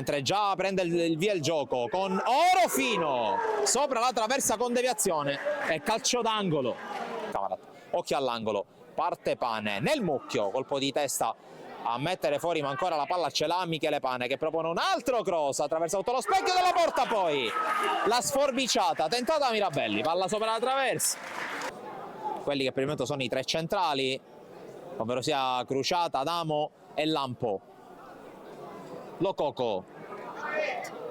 mentre già prende il via il gioco con Orofino sopra la traversa con deviazione e calcio d'angolo. Occhio all'angolo, parte Pane nel mucchio, colpo di testa a mettere fuori, ma ancora la palla ce l'ha Michele Pane che propone un altro cross attraverso lo specchio della porta, poi la sforbiciata tentata da Mirabelli, palla sopra la traversa. Quelli che per il momento sono i tre centrali, ovvero sia Cruciata, Adamo e Lampo. Lococo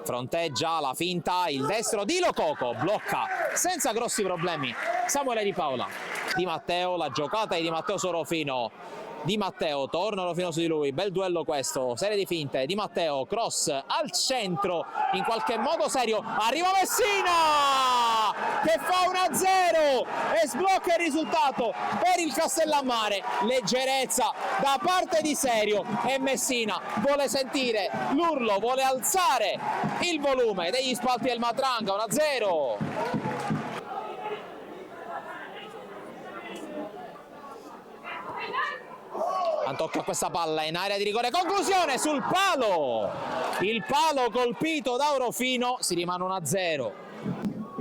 fronteggia la finta, il destro di Lococo blocca senza grossi problemi Samuele Di Paola. Di Matteo, la giocata di Di Matteo su Orofino. Di Matteo torna Orofino su di lui, bel duello questo, serie di finte. Di Matteo, cross al centro, in qualche modo serio, arriva Messina che fa 1-0 e sblocca il risultato per il Castellammare. Leggerezza da parte di Serio e Messina vuole sentire l'urlo, vuole alzare il volume degli spalti del Matranga. 1-0. Tocca questa palla in area di rigore, conclusione sul palo, il palo colpito da Orofino, si rimane 1-0.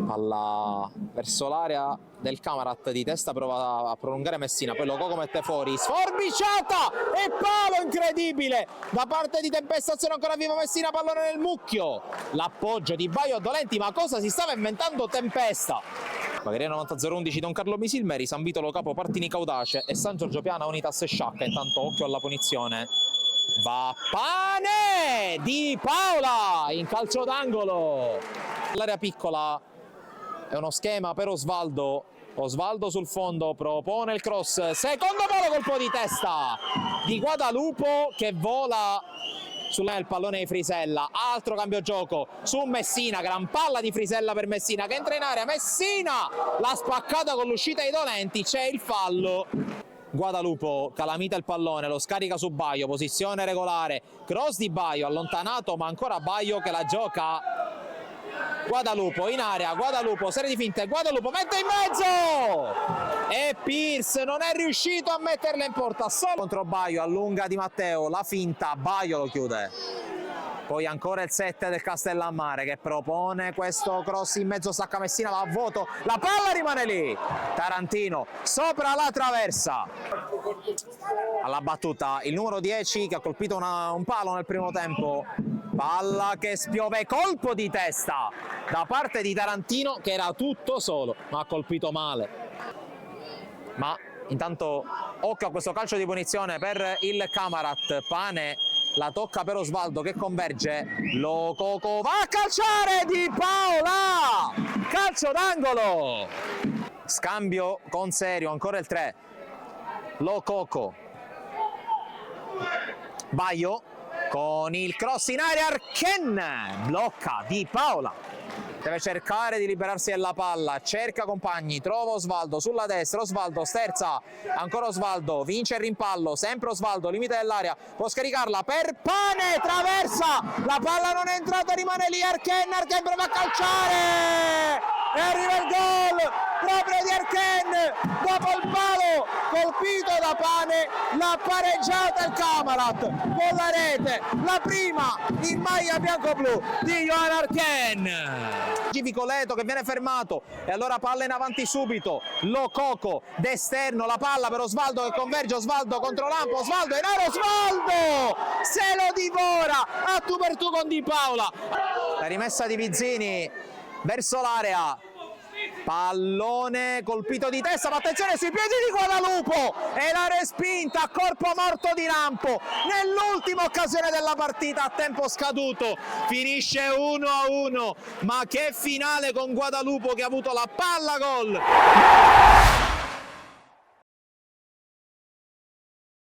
Palla verso l'area del Camarat, di testa prova a prolungare Messina, poi Lococo mette fuori, sforbiciata e palo incredibile da parte di Tempestazione, ancora vivo Messina, pallone nel mucchio, l'appoggio di Baio a Dolenti, ma cosa si stava inventando Tempesta? Bagheria 90-011 Don Carlo Misilmeri, San Vitolo Capo Partini Caudace e San Giorgio Piana Unitas Sciacca. Intanto occhio alla punizione, va Pane Di Paola in calcio d'angolo. L'area piccola è uno schema per Osvaldo, Osvaldo sul fondo propone il cross, secondo palo, colpo di testa di Guadalupo che vola sul pallone di Frisella, altro cambio gioco su Messina, gran palla di Frisella per Messina che entra in area, Messina l'ha spaccata con l'uscita di Dolenti, c'è il fallo. Guadalupo calamita il pallone, lo scarica su Baio, posizione regolare, cross di Baio allontanato ma ancora Baio che la gioca. Guadalupo in area, Guadalupo serie di finte, Guadalupo mette in mezzo e Pierce non è riuscito a metterla in porta, solo contro Baio, allunga Di Matteo, la finta, Baio lo chiude. Poi ancora il 7 del Castellammare che propone questo cross in mezzo, stacca Messina, va a vuoto, la palla rimane lì, Tarantino sopra la traversa. Alla battuta il numero 10 che ha colpito un palo nel primo tempo, palla che spiove, colpo di testa da parte di Tarantino che era tutto solo ma ha colpito male. Ma intanto occhio a questo calcio di punizione per il Camarat, Pane la tocca per Osvaldo che converge, Lococo va a calciare Di Paola, calcio d'angolo, scambio con Serio, ancora il 3, Lococo, Baio con il cross in area, Archen blocca Di Paola, deve cercare di liberarsi della palla, cerca compagni, trova Osvaldo sulla destra, Osvaldo sterza, ancora Osvaldo, vince il rimpallo, sempre Osvaldo, limite dell'area, può scaricarla per Pane, traversa, la palla non è entrata, rimane lì Archen, Archen prova a calciare e arriva il gol proprio di Archen dopo il palo colpito da Pane, l'ha pareggiata il Camarat con la rete, la prima in maglia bianco-blu di Johan Archen. Givicoleto che viene fermato e allora palla in avanti subito, Lococo d'esterno, la palla per Osvaldo che converge, Osvaldo contro Lampo, Osvaldo in area, Osvaldo se lo divora a tu per tu con Di Paola, la rimessa di Vizzini verso l'area, pallone colpito di testa, ma attenzione sui piedi di Guadalupo e la respinta a corpo morto di Lampo nell'ultima occasione della partita a tempo scaduto, finisce 1-1, ma che finale con Guadalupo che ha avuto la palla gol.